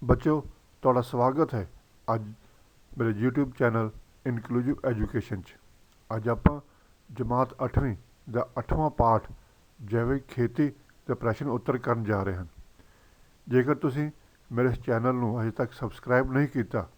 बच्चों ਤੁਹਾਡਾ ਸਵਾਗਤ ਹੈ ਅੱਜ ਮੇਰੇ YouTube ਚੈਨਲ ਇਨਕਲੂਸਿਵ ਐਜੂਕੇਸ਼ਨ 'ਚ। ਅੱਜ ਆਪਾਂ ਜਮਾਤ 8ਵੀਂ ਦਾ 8ਵਾਂ ਪਾਠ ਜੈਵਿਕ ਖੇਤੀ ਦੇ ਪ੍ਰਸ਼ਨ ਉੱਤਰ ਕਰਨ ਜਾ ਰਹੇ ਹਾਂ। ਜੇਕਰ ਤੁਸੀਂ ਮੇਰੇ ਇਸ ਚੈਨਲ ਨੂੰ ਅਜੇ ਤੱਕ ਸਬਸਕ੍ਰਾਈਬ ਨਹੀਂ ਕੀਤਾ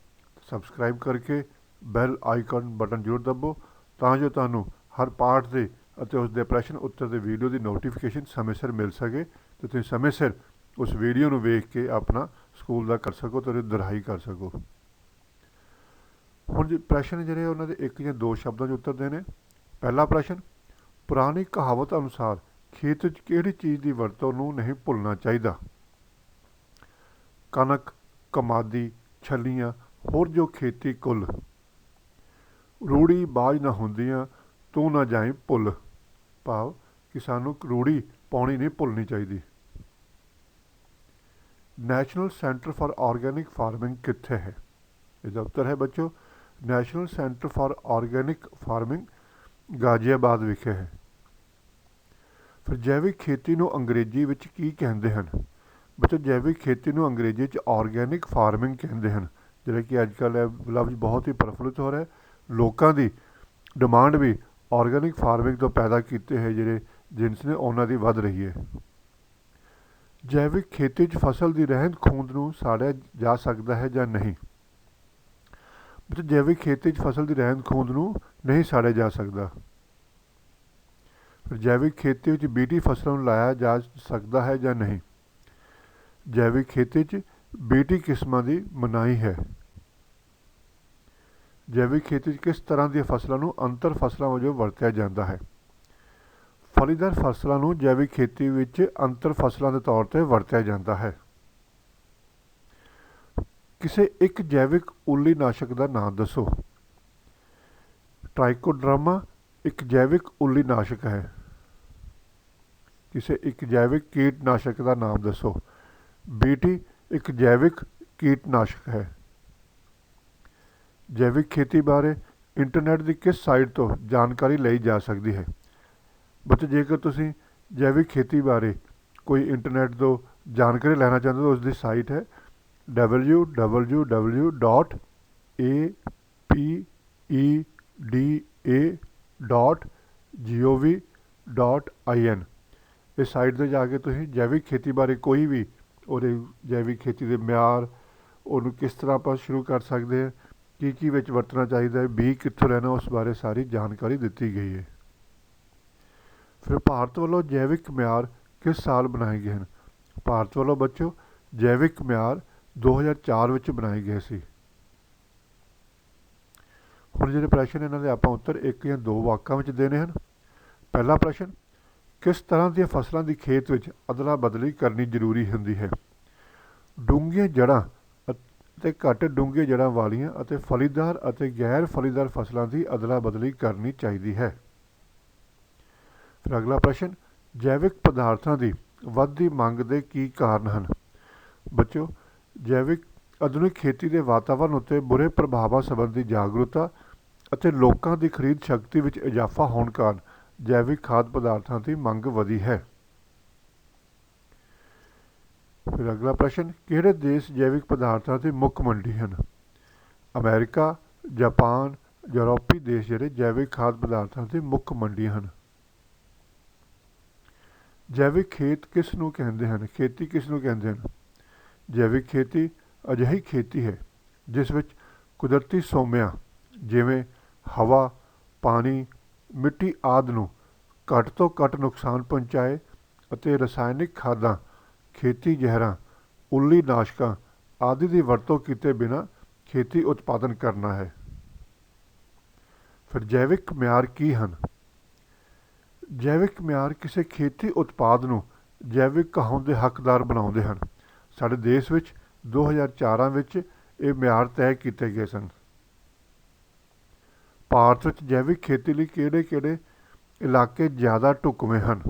ਸਬਸਕ੍ਰਾਈਬ ਕਰਕੇ ਬੈਲ ਆਈਕਨ ਬਟਨ ਜ਼ਰੂਰ ਦਬੋ ਤਾਂ ਜੋ ਤੁਹਾਨੂੰ ਹਰ ਪਾਠ ਦੇ ਅਤੇ ਉਸ ਦੇ ਪ੍ਰਸ਼ਨ ਉੱਤਰ ਦੇ ਵੀਡੀਓ ਦੀ ਨੋਟੀਫਿਕੇਸ਼ਨ ਸਮੇਂ ਸਿਰ ਮਿਲ ਸਕੇ ਅਤੇ ਤੁਸੀਂ ਸਮੇਂ ਸਿਰ ਉਸ ਵੀਡੀਓ ਨੂੰ ਵੇਖ ਕੇ ਆਪਣਾ ਸਕੂਲ ਦਾ ਕਰ ਸਕੋ ਅਤੇ ਉਹਦੀ ਦਰਾਈ ਕਰ ਸਕੋ। ਹੁਣ ਜੀ ਪ੍ਰਸ਼ਨ ਜਿਹੜੇ ਉਹਨਾਂ ਦੇ ਇੱਕ ਜਾਂ ਦੋ ਸ਼ਬਦਾਂ 'ਚ ਉੱਤਰ ਦੇਣੇ। ਪਹਿਲਾ ਪ੍ਰਸ਼ਨ, ਪੁਰਾਣੀ ਕਹਾਵਤ ਅਨੁਸਾਰ ਖੇਤ ਵਿੱਚ ਕਿਹੜੀ ਚੀਜ਼ ਦੀ ਵਰਤੋਂ ਨੂੰ ਨਹੀਂ ਭੁੱਲਣਾ ਚਾਹੀਦਾ? ਕਣਕ, ਕਮਾਦੀ, ਛੱਲੀਆਂ, ਹੋਰ ਜੋ ਖੇਤੀ ਕੁੱਲ। ਰੂੜੀ ਬਾਝ ਨਾ ਹੁੰਦੀਆਂ ਤੂੰ ਨਾ ਜਾਈਂ ਭੁੱਲ, ਭਾਵ ਕਿ ਸਾਨੂੰ ਰੂੜੀ ਪਾਉਣੀ ਨਹੀਂ ਭੁੱਲਣੀ ਚਾਹੀਦੀ। National centre for organic farming ਕਿੱਥੇ ਹੈ? ਇਹਦਾ ਉੱਤਰ ਹੈ ਬੱਚੋ national centre for organic farming Ghaziabad ਵਿਖੇ ਹੈ। ਫਿਰ ਜੈਵਿਕ ਖੇਤੀ ਨੂੰ ਅੰਗਰੇਜ਼ੀ ਵਿੱਚ ਕੀ ਕਹਿੰਦੇ ਹਨ? ਬੱਚੋ ਜੈਵਿਕ ਖੇਤੀ ਨੂੰ ਅੰਗਰੇਜ਼ੀ 'ਚ ਆਰਗੈਨਿਕ ਫਾਰਮਿੰਗ ਕਹਿੰਦੇ ਹਨ, ਜਿਹੜਾ ਕਿ ਅੱਜ ਕੱਲ੍ਹ ਇਹ ਲਫ਼ਜ਼ ਬਹੁਤ ਹੀ ਪ੍ਰਫੁੱਲਿਤ ਹੋ ਰਿਹਾ। ਲੋਕਾਂ ਦੀ ਡਿਮਾਂਡ ਵੀ ਆਰਗੈਨਿਕ ਫਾਰਮਿੰਗ ਤੋਂ ਪੈਦਾ ਕੀਤੇ ਹੋਏ ਜਿਹੜੇ ਜਿਨਸ ਨੇ ਉਹਨਾਂ ਦੀ ਵੱਧ ਰਹੀ ਹੈ। ਜੈਵਿਕ ਖੇਤੀ 'ਚ ਫਸਲ ਦੀ ਰਹਿੰਦ ਖੂੰਹਦ ਨੂੰ ਸਾੜਿਆ ਜਾ ਸਕਦਾ ਹੈ ਜਾਂ ਨਹੀਂ? ਜੈਵਿਕ ਖੇਤੀ 'ਚ ਫਸਲ ਦੀ ਰਹਿੰਦ ਖੂੰਹਦ ਨੂੰ ਨਹੀਂ ਸਾੜਿਆ ਜਾ ਸਕਦਾ। ਫਿਰ ਜੈਵਿਕ ਖੇਤੀ ਵਿੱਚ ਬੀਟੀ ਫਸਲਾਂ ਨੂੰ ਲਾਇਆ ਜਾ ਸਕਦਾ ਹੈ ਜਾਂ ਨਹੀਂ? ਜੈਵਿਕ ਖੇਤੀ 'ਚ ਬੀਟੀ ਕਿਸਮਾਂ ਦੀ ਮਨਾਹੀ ਹੈ। ਜੈਵਿਕ ਖੇਤੀ 'ਚ ਕਿਸ ਤਰ੍ਹਾਂ ਦੀਆਂ ਫਸਲਾਂ ਨੂੰ ਅੰਤਰ ਫਸਲਾਂ ਵਜੋਂ ਵਰਤਿਆ ਜਾਂਦਾ ਹੈ? ਫਲੀਦਾਰ ਫਸਲਾਂ ਨੂੰ ਜੈਵਿਕ ਖੇਤੀ ਵਿੱਚ ਅੰਤਰ ਫਸਲਾਂ ਦੇ ਤੌਰ 'ਤੇ ਵਰਤਿਆ ਜਾਂਦਾ ਹੈ। ਕਿਸੇ ਇੱਕ ਜੈਵਿਕ ਉੱਲੀ ਨਾਸ਼ਕ ਦਾ ਨਾਮ ਦੱਸੋ। ਟ੍ਰਾਈਕੋਡਰਮਾ ਇੱਕ ਜੈਵਿਕ ਉੱਲੀ ਨਾਸ਼ਕ ਹੈ। ਕਿਸੇ ਇੱਕ ਜੈਵਿਕ ਕੀਟਨਾਸ਼ਕ ਦਾ ਨਾਮ ਦੱਸੋ। ਬੀਟੀ ਇੱਕ ਜੈਵਿਕ ਕੀਟਨਾਸ਼ਕ ਹੈ। ਜੈਵਿਕ ਖੇਤੀ ਬਾਰੇ ਇੰਟਰਨੈੱਟ ਦੀ ਕਿਸ ਸਾਈਟ ਤੋਂ ਜਾਣਕਾਰੀ ਲਈ ਜਾ ਸਕਦੀ ਹੈ? ਬੱਚੇ ਜੇਕਰ ਤੁਸੀਂ ਜੈਵਿਕ ਖੇਤੀ ਬਾਰੇ ਕੋਈ ਇੰਟਰਨੈੱਟ ਤੋਂ ਜਾਣਕਾਰੀ ਲੈਣਾ ਚਾਹੁੰਦੇ ਹੋ, ਉਸ ਦੀ ਸਾਈਟ ਹੈ www.apeda.gov.in। ਇਸ ਸਾਈਟ 'ਤੇ ਜਾ ਕੇ ਤੁਸੀਂ ਜੈਵਿਕ ਖੇਤੀ ਬਾਰੇ ਕੋਈ ਵੀ ਉਹਦੇ ਜੈਵਿਕ ਖੇਤੀ ਦੇ ਮਿਆਰ, ਉਹਨੂੰ ਕਿਸ ਤਰ੍ਹਾਂ ਆਪਾਂ ਸ਼ੁਰੂ ਕਰ ਸਕਦੇ ਹਾਂ, ਕੀ ਵਿੱਚ ਵਰਤਣਾ ਚਾਹੀਦਾ ਹੈ, ਬੀਜ ਕਿੱਥੋਂ ਲੈਣਾ, ਉਸ ਬਾਰੇ ਸਾਰੀ ਜਾਣਕਾਰੀ ਦਿੱਤੀ ਗਈ ਹੈ। ਫਿਰ ਭਾਰਤ ਵੱਲੋਂ ਜੈਵਿਕ ਮਿਆਰ ਕਿਸ ਸਾਲ ਬਣਾਏ ਗਏ ਹਨ? ਭਾਰਤ ਵੱਲੋਂ ਬੱਚੋ ਜੈਵਿਕ ਮਿਆਰ 2004 ਵਿੱਚ ਬਣਾਏ ਗਏ ਸੀ। ਹੁਣ ਜਿਹੜੇ ਪ੍ਰਸ਼ਨ ਇਹਨਾਂ ਦੇ ਆਪਾਂ ਉੱਤਰ ਇੱਕ ਜਾਂ ਦੋ ਵਾਕਾਂ ਵਿੱਚ ਦੇਣੇ ਹਨ। ਪਹਿਲਾ ਪ੍ਰਸ਼ਨ, ਕਿਸ ਤਰ੍ਹਾਂ ਦੀਆਂ ਫਸਲਾਂ ਦੀ ਖੇਤ ਵਿੱਚ ਅਦਲਾ ਬਦਲੀ ਕਰਨੀ ਜ਼ਰੂਰੀ ਹੁੰਦੀ ਹੈ? ਡੂੰਘੀਆਂ ਜੜ੍ਹਾਂ ਅਤੇ ਘੱਟ ਡੂੰਘੀਆਂ ਜੜ੍ਹਾਂ ਵਾਲੀਆਂ ਅਤੇ ਫਲੀਦਾਰ ਅਤੇ ਗੈਰ ਫਲੀਦਾਰ ਫਸਲਾਂ ਦੀ ਅਦਲਾ ਬਦਲੀ ਕਰਨੀ ਚਾਹੀਦੀ ਹੈ। ਫਿਰ ਅਗਲਾ ਪ੍ਰਸ਼ਨ, ਜੈਵਿਕ ਪਦਾਰਥਾਂ ਦੀ ਵੱਧਦੀ ਮੰਗ ਦੇ ਕੀ ਕਾਰਨ ਹਨ? ਬੱਚੋ ਜੈਵਿਕ ਆਧੁਨਿਕ ਖੇਤੀ ਦੇ ਵਾਤਾਵਰਣ ਉੱਤੇ ਬੁਰੇ ਪ੍ਰਭਾਵਾਂ ਸੰਬੰਧੀ ਜਾਗਰੂਕਤਾ ਅਤੇ ਲੋਕਾਂ ਦੀ ਖਰੀਦ ਸ਼ਕਤੀ ਵਿੱਚ ਇਜ਼ਾਫਾ ਹੋਣ ਕਾਰਨ ਜੈਵਿਕ ਖਾਦ ਪਦਾਰਥਾਂ ਦੀ ਮੰਗ ਵਧੀ ਹੈ। ਫਿਰ ਅਗਲਾ ਪ੍ਰਸ਼ਨ, ਕਿਹੜੇ ਦੇਸ਼ ਜੈਵਿਕ ਪਦਾਰਥਾਂ ਦੀ ਮੁੱਖ ਮੰਡੀ ਹਨ? ਅਮਰੀਕਾ, ਜਾਪਾਨ, ਯੂਰਪੀ ਦੇਸ਼ ਜਿਹੜੇ ਜੈਵਿਕ ਖਾਦ ਪਦਾਰਥਾਂ ਦੀ ਮੁੱਖ ਮੰਡੀਆਂ ਹਨ। ਜੈਵਿਕ ਖੇਤ ਕਿਸ ਨੂੰ ਕਹਿੰਦੇ ਹਨ? ਖੇਤੀ ਕਿਸ ਨੂੰ ਕਹਿੰਦੇ ਹਨ? ਜੈਵਿਕ ਖੇਤੀ ਅਜਿਹੀ ਖੇਤੀ ਹੈ ਜਿਸ ਵਿੱਚ ਕੁਦਰਤੀ ਸੋਮਿਆਂ ਜਿਵੇਂ ਹਵਾ, ਪਾਣੀ, ਮਿੱਟੀ ਆਦਿ ਨੂੰ ਘੱਟ ਤੋਂ ਘੱਟ ਨੁਕਸਾਨ ਪਹੁੰਚਾਏ ਅਤੇ ਰਸਾਇਣਿਕ ਖਾਦਾਂ, ਖੇਤੀ ਜ਼ਹਿਰਾਂ, ਉੱਲੀ ਨਾਸ਼ਕਾਂ ਆਦਿ ਦੀ ਵਰਤੋਂ ਕੀਤੇ ਬਿਨਾਂ ਖੇਤੀ ਉਤਪਾਦਨ ਕਰਨਾ ਹੈ। ਫਿਰ ਜੈਵਿਕ ਮਿਆਰ ਕੀ ਹਨ? ਜੈਵਿਕ ਮਿਆਰ ਕਿਸੇ ਖੇਤੀ ਉਤਪਾਦ ਨੂੰ ਜੈਵਿਕ ਕਹਾਉਣ ਦੇ ਹੱਕਦਾਰ ਬਣਾਉਂਦੇ ਹਨ। ਸਾਡੇ ਦੇਸ਼ ਵਿੱਚ 2004 ਵਿੱਚ ਇਹ ਮਿਆਰ ਤੈਅ ਕੀਤੇ ਗਏ ਸਨ। ਭਾਰਤ ਵਿੱਚ ਜੈਵਿਕ ਖੇਤੀ ਲਈ ਕਿਹੜੇ ਇਲਾਕੇ ਜ਼ਿਆਦਾ ਢੁਕਵੇਂ ਹਨ?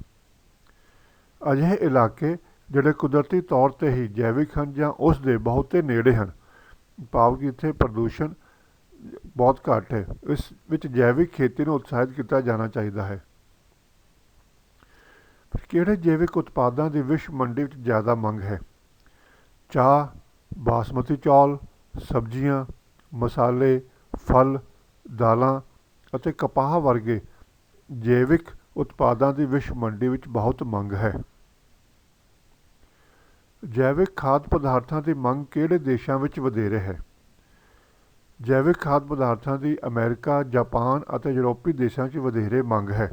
ਅਜਿਹੇ ਇਲਾਕੇ ਜਿਹੜੇ ਕੁਦਰਤੀ ਤੌਰ 'ਤੇ ਹੀ ਜੈਵਿਕ ਹਨ ਜਾਂ ਉਸ ਦੇ ਬਹੁਤੇ ਨੇੜੇ ਹਨ, ਭਾਵ ਕਿ ਇੱਥੇ ਪ੍ਰਦੂਸ਼ਣ ਬਹੁਤ ਘੱਟ ਹੈ। ਇਸ ਵਿੱਚ ਜੈਵਿਕ ਖੇਤੀ ਨੂੰ ਉਤਸ਼ਾਹਿਤ ਕੀਤਾ ਜਾਣਾ ਚਾਹੀਦਾ ਹੈ। ਕਿਹੜੇ ਜੈਵਿਕ ਉਤਪਾਦਾਂ ਦੀ ਵਿਸ਼ਵ ਮੰਡੀ ਵਿੱਚ ਜ਼ਿਆਦਾ ਮੰਗ ਹੈ? ਚਾਹ, ਬਾਸਮਤੀ ਚੌਲ, ਸਬਜ਼ੀਆਂ, ਮਸਾਲੇ, ਫਲ, ਦਾਲਾਂ ਅਤੇ ਕਪਾਹ ਵਰਗੇ ਜੈਵਿਕ ਉਤਪਾਦਾਂ ਦੀ ਵਿਸ਼ਵ ਮੰਡੀ ਵਿੱਚ ਬਹੁਤ ਮੰਗ ਹੈ। ਜੈਵਿਕ ਖਾਦ ਪਦਾਰਥਾਂ ਦੀ ਮੰਗ ਕਿਹੜੇ ਦੇਸ਼ਾਂ ਵਿੱਚ ਵਧੇਰੇ ਹੈ? ਜੈਵਿਕ ਖਾਦ ਪਦਾਰਥਾਂ ਦੀ ਅਮਰੀਕਾ, ਜਾਪਾਨ ਅਤੇ ਯੂਰਪੀ ਦੇਸ਼ਾਂ 'ਚ ਵਧੇਰੇ ਮੰਗ ਹੈ।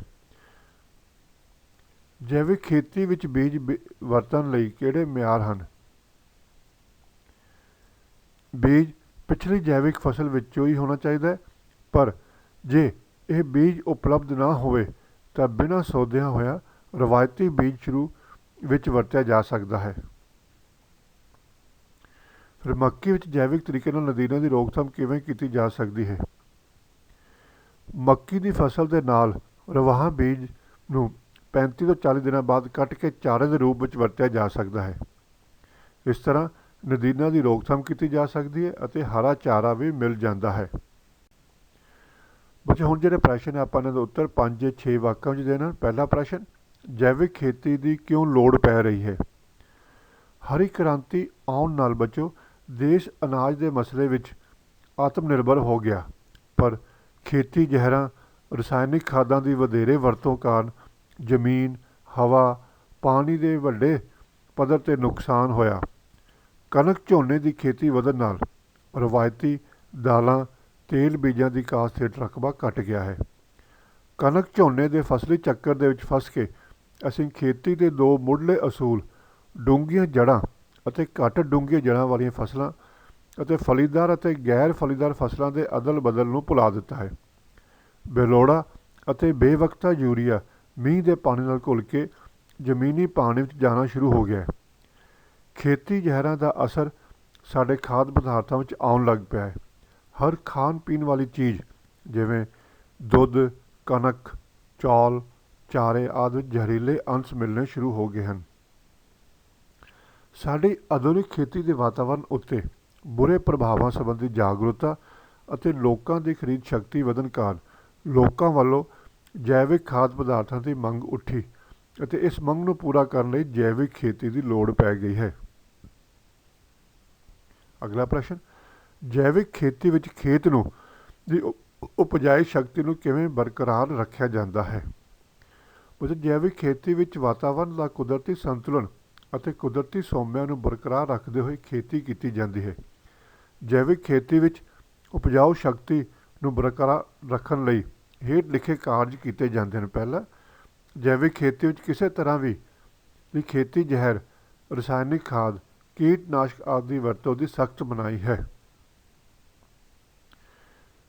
ਜੈਵਿਕ ਖੇਤੀ ਵਿੱਚ ਬੀਜ ਵਰਤਣ ਲਈ ਕਿਹੜੇ ਮਿਆਰ ਹਨ? ਬੀਜ ਪਿਛਲੀ ਜੈਵਿਕ ਫਸਲ ਵਿੱਚੋਂ ਹੀ ਹੋਣਾ ਚਾਹੀਦਾ ਹੈ, ਪਰ ਜੇ ਇਹ ਬੀਜ ਉਪਲਬਧ ਨਾ ਹੋਵੇ ਤਾਂ ਬਿਨਾਂ ਸੋਧਿਆ ਹੋਇਆ ਰਵਾਇਤੀ ਬੀਜ ਸ਼ੁਰੂ ਵਿੱਚ ਵਰਤਿਆ ਜਾ ਸਕਦਾ ਹੈ। ਫਿਰ ਮੱਕੀ ਵਿੱਚ ਜੈਵਿਕ ਤਰੀਕੇ ਨਾਲ ਨਦੀਨਾਂ ਦੀ ਰੋਕਥਾਮ ਕਿਵੇਂ ਕੀਤੀ ਜਾ ਸਕਦੀ ਹੈ? ਮੱਕੀ ਦੀ ਫਸਲ ਦੇ ਨਾਲ ਰਵਾਹਾਂ ਬੀਜ ਨੂੰ 35 ਤੋਂ 40 ਦਿਨਾਂ ਬਾਅਦ ਕੱਟ ਕੇ ਚਾਰੇ ਦੇ ਰੂਪ ਵਿੱਚ ਵਰਤਿਆ ਜਾ ਸਕਦਾ ਹੈ। ਇਸ ਤਰ੍ਹਾਂ ਨਦੀਨਾਂ ਦੀ ਰੋਕਥਾਮ ਕੀਤੀ ਜਾ ਸਕਦੀ ਹੈ ਅਤੇ ਹਰਾ ਚਾਰਾ ਵੀ ਮਿਲ ਜਾਂਦਾ ਹੈ। ਬੱਚੇ ਹੁਣ ਜਿਹੜੇ ਪ੍ਰਸ਼ਨ ਆਪਾਂ ਇਹਨਾਂ ਦੇ ਉੱਤਰ 5 ਜਾਂ 6 ਵਾਕਾਂ ਵਿੱਚ ਦੇਣਾ। ਪਹਿਲਾ ਪ੍ਰਸ਼ਨ, ਜੈਵਿਕ ਖੇਤੀ ਦੀ ਕਿਉਂ ਲੋੜ ਪੈ ਰਹੀ ਹੈ? ਹਰੀ ਕ੍ਰਾਂਤੀ ਆਉਣ ਨਾਲ ਬੱਚੋ ਦੇਸ਼ ਅਨਾਜ ਦੇ ਮਸਲੇ ਵਿੱਚ ਆਤਮ ਨਿਰਭਰ ਹੋ ਗਿਆ, ਪਰ ਖੇਤੀ ਜ਼ਹਿਰਾਂ, ਰਸਾਇਣਿਕ ਖਾਦਾਂ ਦੀ ਵਧੇਰੇ ਵਰਤੋਂ ਕਾਰਨ ਜ਼ਮੀਨ, ਹਵਾ, ਪਾਣੀ ਦੇ ਵੱਡੇ ਪੱਧਰ 'ਤੇ ਨੁਕਸਾਨ ਹੋਇਆ। ਕਣਕ ਝੋਨੇ ਦੀ ਖੇਤੀ ਵਧਣ ਨਾਲ ਰਵਾਇਤੀ ਦਾਲਾਂ, ਤੇਲ ਬੀਜਾਂ ਦੀ ਕਾਸ਼ਤ ਹੇਠ ਰਕਬਾ ਘਟ ਗਿਆ ਹੈ। ਕਣਕ ਝੋਨੇ ਦੇ ਫਸਲੀ ਚੱਕਰ ਦੇ ਵਿੱਚ ਫਸ ਕੇ ਅਸੀਂ ਖੇਤੀ ਦੇ ਦੋ ਮੁੱਢਲੇ ਅਸੂਲ, ਡੂੰਘੀਆਂ ਜੜ੍ਹਾਂ ਅਤੇ ਘੱਟ ਡੂੰਘੀਆਂ ਜੜ੍ਹਾਂ ਵਾਲੀਆਂ ਫਸਲਾਂ ਅਤੇ ਫਲੀਦਾਰ ਅਤੇ ਗੈਰ ਫਲੀਦਾਰ ਫਸਲਾਂ ਦੇ ਅਦਲ ਬਦਲ ਨੂੰ ਭੁਲਾ ਦਿੱਤਾ ਹੈ। ਬੇਲੋੜਾ ਅਤੇ ਬੇਵਕਤਾ ਯੂਰੀਆ ਮੀਂਹ ਦੇ ਪਾਣੀ ਨਾਲ ਘੁਲ ਕੇ ਜ਼ਮੀਨੀ ਪਾਣੀ ਵਿੱਚ ਜਾਣਾ ਸ਼ੁਰੂ ਹੋ ਗਿਆ ਹੈ। ਖੇਤੀ ਜ਼ਹਿਰਾਂ ਦਾ ਅਸਰ ਸਾਡੇ ਖਾਦ ਪਦਾਰਥਾਂ ਵਿੱਚ ਆਉਣ ਲੱਗ ਪਿਆ ਹੈ। ਹਰ ਖਾਣ ਪੀਣ ਵਾਲੀ ਚੀਜ਼ ਜਿਵੇਂ ਦੁੱਧ, ਕਣਕ, ਚੌਲ, ਚਾਰੇ ਆਦਿ ਵਿੱਚ ਜ਼ਹਿਰੀਲੇ ਅੰਸ਼ ਮਿਲਣੇ ਸ਼ੁਰੂ ਹੋ ਗਏ ਹਨ। ਸਾਡੀ ਆਧੁਨਿਕ ਖੇਤੀ ਦੇ ਵਾਤਾਵਰਣ ਉੱਤੇ ਬੁਰੇ ਪ੍ਰਭਾਵਾਂ ਸੰਬੰਧੀ ਜਾਗਰੂਕਤਾ ਅਤੇ ਲੋਕਾਂ ਦੀ ਖਰੀਦ ਸ਼ਕਤੀ ਵਧਣ ਕਾਰਨ ਲੋਕਾਂ ਵੱਲੋਂ ਜੈਵਿਕ ਖਾਦ ਪਦਾਰਥਾਂ ਦੀ ਮੰਗ ਉੱਠੀ ਅਤੇ ਇਸ ਮੰਗ ਨੂੰ ਪੂਰਾ ਕਰਨ ਲਈ ਜੈਵਿਕ ਖੇਤੀ ਦੀ ਲੋੜ ਪੈ ਗਈ ਹੈ। ਅਗਲਾ ਪ੍ਰਸ਼ਨ, ਜੈਵਿਕ ਖੇਤੀ ਵਿੱਚ ਖੇਤ ਨੂੰ ਦੀ ਉਪਜਾਈ ਸ਼ਕਤੀ ਨੂੰ ਕਿਵੇਂ ਬਰਕਰਾਰ ਰੱਖਿਆ ਜਾਂਦਾ ਹੈ? ਜੈਵਿਕ ਖੇਤੀ ਵਿੱਚ ਵਾਤਾਵਰਣ ਦਾ ਕੁਦਰਤੀ ਸੰਤੁਲਨ ਅਤੇ ਕੁਦਰਤੀ ਸੋਮਿਆਂ ਨੂੰ ਬਰਕਰਾਰ ਰੱਖਦੇ ਹੋਏ ਖੇਤੀ ਕੀਤੀ ਜਾਂਦੀ ਹੈ। ਜੈਵਿਕ ਖੇਤੀ ਵਿੱਚ ਉਪਜਾਊ ਸ਼ਕਤੀ ਨੂੰ ਬਰਕਰਾਰ ਰੱਖਣ ਲਈ ਹੇਠ ਲਿਖੇ ਕਾਰਜ ਕੀਤੇ ਜਾਂਦੇ ਹਨ। ਪਹਿਲਾ, ਜੈਵਿਕ ਖੇਤੀ ਵਿੱਚ ਕਿਸੇ ਤਰ੍ਹਾਂ ਵੀ ਖੇਤੀ ਜ਼ਹਿਰ, ਰਸਾਇਣਿਕ ਖਾਦ, ਕੀਟਨਾਸ਼ਕ ਆਦਿ ਦੀ ਵਰਤੋਂ ਦੀ ਸਖਤ ਮਨਾਹੀ ਹੈ।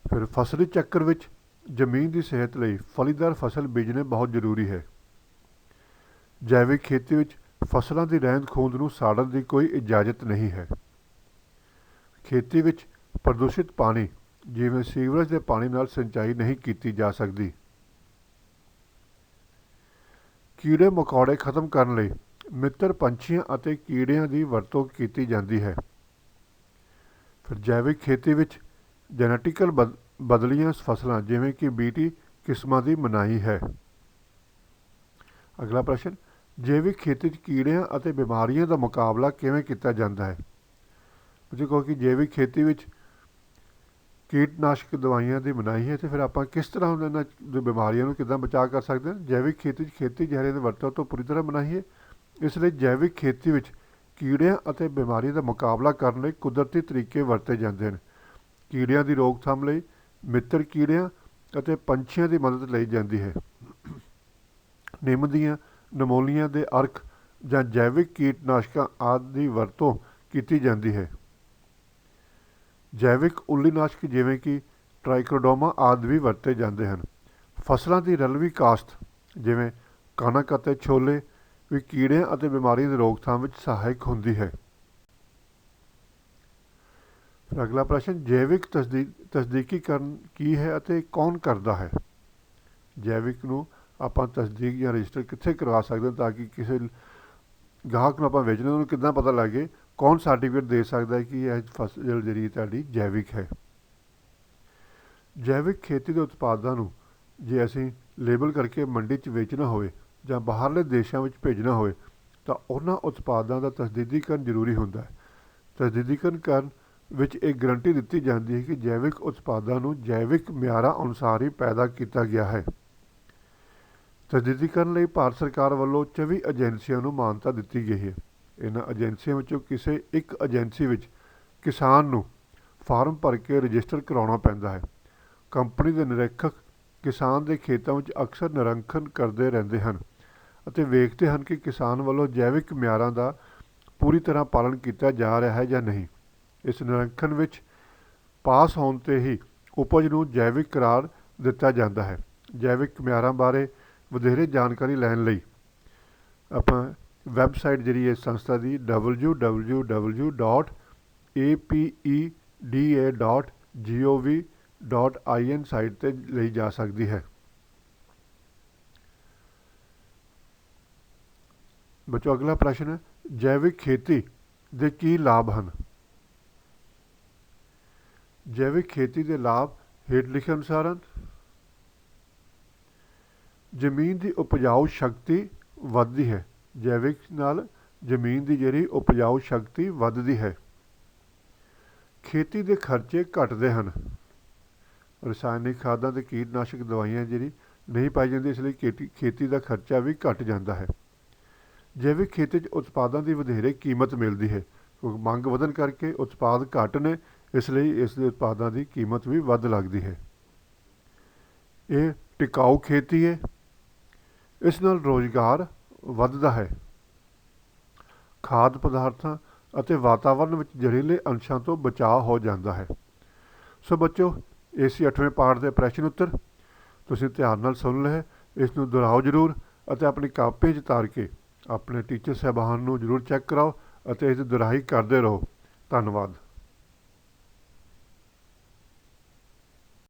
ਫਿਰ ਫਸਲੀ ਚੱਕਰ ਵਿੱਚ ਜ਼ਮੀਨ ਦੀ ਸਿਹਤ ਲਈ ਫਲੀਦਾਰ ਫਸਲ ਬੀਜਣੇ ਬਹੁਤ ਜ਼ਰੂਰੀ ਹੈ। ਜੈਵਿਕ ਖੇਤੀ ਵਿੱਚ ਫਸਲਾਂ ਦੀ ਰਹਿੰਦ ਖੂੰਹਦ ਨੂੰ ਸਾੜਨ ਦੀ ਕੋਈ ਇਜਾਜ਼ਤ ਨਹੀਂ ਹੈ। ਖੇਤੀ ਵਿੱਚ ਪ੍ਰਦੂਸ਼ਿਤ ਪਾਣੀ ਜਿਵੇਂ ਸੀਵਰੇਜ ਦੇ ਪਾਣੀ ਨਾਲ ਸਿੰਚਾਈ ਨਹੀਂ ਕੀਤੀ ਜਾ ਸਕਦੀ। ਕੀੜੇ ਮਕੌੜੇ ਖਤਮ ਕਰਨ ਲਈ ਮਿੱਤਰ ਪੰਛੀਆਂ ਅਤੇ ਕੀੜਿਆਂ ਦੀ ਵਰਤੋਂ ਕੀਤੀ ਜਾਂਦੀ ਹੈ। ਫਿਰ ਜੈਵਿਕ ਖੇਤੀ ਵਿੱਚ ਜੈਨੇਟਿਕਲ ਬਦਲੀਆਂ ਫਸਲਾਂ ਜਿਵੇਂ ਕਿ BT ਕਿਸਮਾਂ ਦੀ ਮਨਾਹੀ ਹੈ। ਅਗਲਾ ਪ੍ਰਸ਼ਨ, ਜੈਵਿਕ ਖੇਤੀ 'ਚ ਕੀੜਿਆਂ ਅਤੇ ਬਿਮਾਰੀਆਂ ਦਾ ਮੁਕਾਬਲਾ ਕਿਵੇਂ ਕੀਤਾ ਜਾਂਦਾ ਹੈ? ਕਿਉਂਕਿ ਜੈਵਿਕ ਖੇਤੀ ਵਿੱਚ ਕੀਟਨਾਸ਼ਕ ਦਵਾਈਆਂ ਦੀ ਮਨਾਹੀ ਹੈ, ਅਤੇ ਫਿਰ ਆਪਾਂ ਕਿਸ ਤਰ੍ਹਾਂ ਇਹਨਾਂ ਬਿਮਾਰੀਆਂ ਨੂੰ ਕਿੱਦਾਂ ਬਚਾਅ ਕਰ ਸਕਦੇ ਹਾਂ? ਜੈਵਿਕ ਖੇਤੀ 'ਚ ਖੇਤੀ ਜ਼ਹਿਰਾਂ ਦੀ ਵਰਤੋਂ ਤੋਂ ਪੂਰੀ ਤਰ੍ਹਾਂ ਮਨਾਹੀ ਹੈ। ਇਸ ਲਈ ਜੈਵਿਕ ਖੇਤੀ ਵਿੱਚ ਕੀੜਿਆਂ ਅਤੇ ਬਿਮਾਰੀਆਂ ਦਾ ਮੁਕਾਬਲਾ ਕਰਨ ਲਈ ਕੁਦਰਤੀ ਤਰੀਕੇ ਵਰਤੇ ਜਾਂਦੇ ਹਨ। ਕੀੜਿਆਂ ਦੀ ਰੋਕਥਾਮ ਲਈ ਮਿੱਤਰ ਕੀੜਿਆਂ ਅਤੇ ਪੰਛੀਆਂ ਦੀ ਮਦਦ ਲਈ ਜਾਂਦੀ ਹੈ। ਨਿੰਮ ਦੀਆਂ ਨਮੋਲੀਆਂ ਦੇ ਅਰਕ ਜਾਂ ਜੈਵਿਕ ਕੀਟਨਾਸ਼ਕਾਂ ਆਦਿ ਦੀ ਵਰਤੋਂ ਕੀਤੀ ਜਾਂਦੀ ਹੈ। ਜੈਵਿਕ ਉੱਲੀਨਾਸ਼ਕ ਜਿਵੇਂ ਕਿ ਟ੍ਰਾਈਕੋਡਰਮਾ ਆਦਿ ਵੀ ਵਰਤੇ ਜਾਂਦੇ ਹਨ। ਫਸਲਾਂ ਦੀ ਰਲਵੀਂ ਕਾਸ਼ਤ ਜਿਵੇਂ ਕਣਕ ਅਤੇ ਛੋਲੇ ਵੀ ਕੀੜਿਆਂ ਅਤੇ ਬਿਮਾਰੀਆਂ ਦੀ ਰੋਕਥਾਮ ਵਿੱਚ ਸਹਾਇਕ ਹੁੰਦੀ ਹੈ। ਫਿਰ ਅਗਲਾ ਪ੍ਰਸ਼ਨ, ਜੈਵਿਕ ਤਸਦੀਕੀਕਰਨ ਕੀ ਹੈ ਅਤੇ ਕੌਣ ਕਰਦਾ ਹੈ? ਜੈਵਿਕ ਨੂੰ ਆਪਾਂ ਤਸਦੀਕ ਜਾਂ ਰਜਿਸਟਰ ਕਿੱਥੇ ਕਰਵਾ ਸਕਦੇ ਹਾਂ ਤਾਂ ਕਿ ਕਿਸੇ ਗਾਹਕ ਨੂੰ ਆਪਾਂ ਵੇਚਣਾ ਉਹਨੂੰ ਕਿੱਦਾਂ ਪਤਾ ਲੱਗੇ, ਕੌਣ ਸਰਟੀਫਿਕੇਟ ਦੇ ਸਕਦਾ ਹੈ ਕਿ ਇਹ ਫਸਲ ਜਿਹੜੀ ਤੁਹਾਡੀ ਜੈਵਿਕ ਹੈ? ਜੈਵਿਕ ਖੇਤੀ ਦੇ ਉਤਪਾਦਾਂ ਨੂੰ ਜੇ ਅਸੀਂ ਲੇਬਲ ਕਰਕੇ ਮੰਡੀ 'ਚ ਵੇਚਣਾ ਹੋਵੇ ਜਾਂ ਬਾਹਰਲੇ ਦੇਸ਼ਾਂ ਵਿੱਚ ਭੇਜਣਾ ਹੋਵੇ ਤਾਂ ਉਹਨਾਂ ਉਤਪਾਦਾਂ ਦਾ ਤਸਦੀਕੀਕਰਨ ਜ਼ਰੂਰੀ ਹੁੰਦਾ ਹੈ। ਤਜਦੀਦੀਕਰਨ ਕਰਨ ਵਿੱਚ ਇਹ ਗਰੰਟੀ ਦਿੱਤੀ ਜਾਂਦੀ ਹੈ ਕਿ ਜੈਵਿਕ ਉਤਪਾਦਾਂ ਨੂੰ ਜੈਵਿਕ ਮਿਆਰਾਂ ਅਨੁਸਾਰ ਹੀ ਪੈਦਾ ਕੀਤਾ ਗਿਆ ਹੈ। ਤਜਦੀਦੀਕਰਨ ਲਈ ਭਾਰਤ ਸਰਕਾਰ ਵੱਲੋਂ 24 ਏਜੰਸੀਆਂ ਨੂੰ ਮਾਨਤਾ ਦਿੱਤੀ ਗਈ ਹੈ। ਇਹਨਾਂ ਏਜੰਸੀਆਂ ਵਿੱਚੋਂ ਕਿਸੇ ਇੱਕ ਏਜੰਸੀ ਵਿੱਚ ਕਿਸਾਨ ਨੂੰ ਫਾਰਮ ਭਰ ਕੇ ਰਜਿਸਟਰ ਕਰਾਉਣਾ ਪੈਂਦਾ ਹੈ। ਕੰਪਨੀ ਦੇ ਨਿਰੀਖਕ ਕਿਸਾਨ ਦੇ ਖੇਤਾਂ ਵਿੱਚ ਅਕਸਰ ਨਿਰੀਖਣ ਕਰਦੇ ਰਹਿੰਦੇ ਹਨ ਅਤੇ ਵੇਖਦੇ ਹਨ ਕਿ ਕਿਸਾਨ ਵੱਲੋਂ ਜੈਵਿਕ ਮਿਆਰਾਂ ਦਾ ਪੂਰੀ ਤਰ੍ਹਾਂ ਪਾਲਣ ਕੀਤਾ ਜਾ ਰਿਹਾ ਹੈ ਜਾਂ ਨਹੀਂ। ਇਸ ਨਿਰੀਖਣ ਵਿੱਚ ਪਾਸ ਹੋਣ 'ਤੇ ਹੀ ਉਪਜ ਨੂੰ ਜੈਵਿਕ ਕਰਾਰ ਦਿੱਤਾ ਜਾਂਦਾ ਹੈ। ਜੈਵਿਕ ਮਿਆਰਾਂ ਬਾਰੇ ਵਧੇਰੇ ਜਾਣਕਾਰੀ ਲੈਣ ਲਈ ਆਪਾਂ ਵੈਬਸਾਈਟ ਜਿਹੜੀ ਇਸ ਸੰਸਥਾ ਦੀ www.apeda.gov.in ਸਾਈਟ 'ਤੇ ਲਈ ਜਾ ਸਕਦੀ ਹੈ। ਬੱਚੋ ਅਗਲਾ ਪ੍ਰਸ਼ਨ ਹੈ, ਜੈਵਿਕ ਖੇਤੀ ਦੇ ਕੀ ਲਾਭ ਹਨ? ਜੈਵਿਕ ਖੇਤੀ ਦੇ ਲਾਭ ਹੇਠ ਲਿਖੇ ਅਨੁਸਾਰ ਹਨ। ਜ਼ਮੀਨ ਦੀ ਉਪਜਾਊ ਸ਼ਕਤੀ ਵੱਧਦੀ ਹੈ। ਜੈਵਿਕ ਨਾਲ ਜ਼ਮੀਨ ਦੀ ਜਿਹੜੀ ਉਪਜਾਊ ਸ਼ਕਤੀ ਵੱਧਦੀ ਹੈ। ਖੇਤੀ ਦੇ ਖਰਚੇ ਘਟਦੇ ਹਨ। ਰਸਾਇਣਿਕ ਖਾਦਾਂ ਅਤੇ ਕੀਟਨਾਸ਼ਕ ਦਵਾਈਆਂ ਜਿਹੜੀ ਨਹੀਂ ਪਾਈ ਜਾਂਦੀ, ਇਸ ਲਈ ਖੇਤੀ ਦਾ ਖਰਚਾ ਵੀ ਘਟ ਜਾਂਦਾ ਹੈ। ਜੈਵਿਕ ਖੇਤੀ 'ਚ ਉਤਪਾਦਾਂ ਦੀ ਵਧੇਰੇ ਕੀਮਤ ਮਿਲਦੀ ਹੈ। ਮੰਗ ਵਧਣ ਕਰਕੇ ਉਤਪਾਦ ਘੱਟ ਨੇ, ਇਸ ਲਈ ਇਸ ਦੇ ਉਤਪਾਦਾਂ ਦੀ ਕੀਮਤ ਵੀ ਵੱਧ ਲੱਗਦੀ ਹੈ। ਇਹ ਟਿਕਾਊ ਖੇਤੀ ਹੈ। ਇਸ ਨਾਲ ਰੁਜ਼ਗਾਰ ਵੱਧਦਾ ਹੈ। ਖਾਦ ਪਦਾਰਥਾਂ ਅਤੇ ਵਾਤਾਵਰਣ ਵਿੱਚ ਜ਼ਹਿਰੀਲੇ ਅੰਸ਼ਾਂ ਤੋਂ ਬਚਾਅ ਹੋ ਜਾਂਦਾ ਹੈ। ਸੋ ਬੱਚੋ, ਇਹ ਸੀ 8ਵੇਂ ਪਾਠ ਦੇ ਪ੍ਰਸ਼ਨ ਉੱਤਰ। ਤੁਸੀਂ ਧਿਆਨ ਨਾਲ ਸੁਣ ਲਏ। ਇਸ ਨੂੰ ਦੁਹਰਾਓ ਜ਼ਰੂਰ ਅਤੇ ਆਪਣੀ ਕਾਪੀ 'ਚ ਉਤਾਰ ਕੇ ਆਪਣੇ ਟੀਚਰ ਸਾਹਿਬਾਨ ਨੂੰ ਜ਼ਰੂਰ ਚੈੱਕ ਕਰਾਓ ਅਤੇ ਇਸ ਦੀ ਦੁਹਰਾਈ ਕਰਦੇ ਰਹੋ। ਧੰਨਵਾਦ।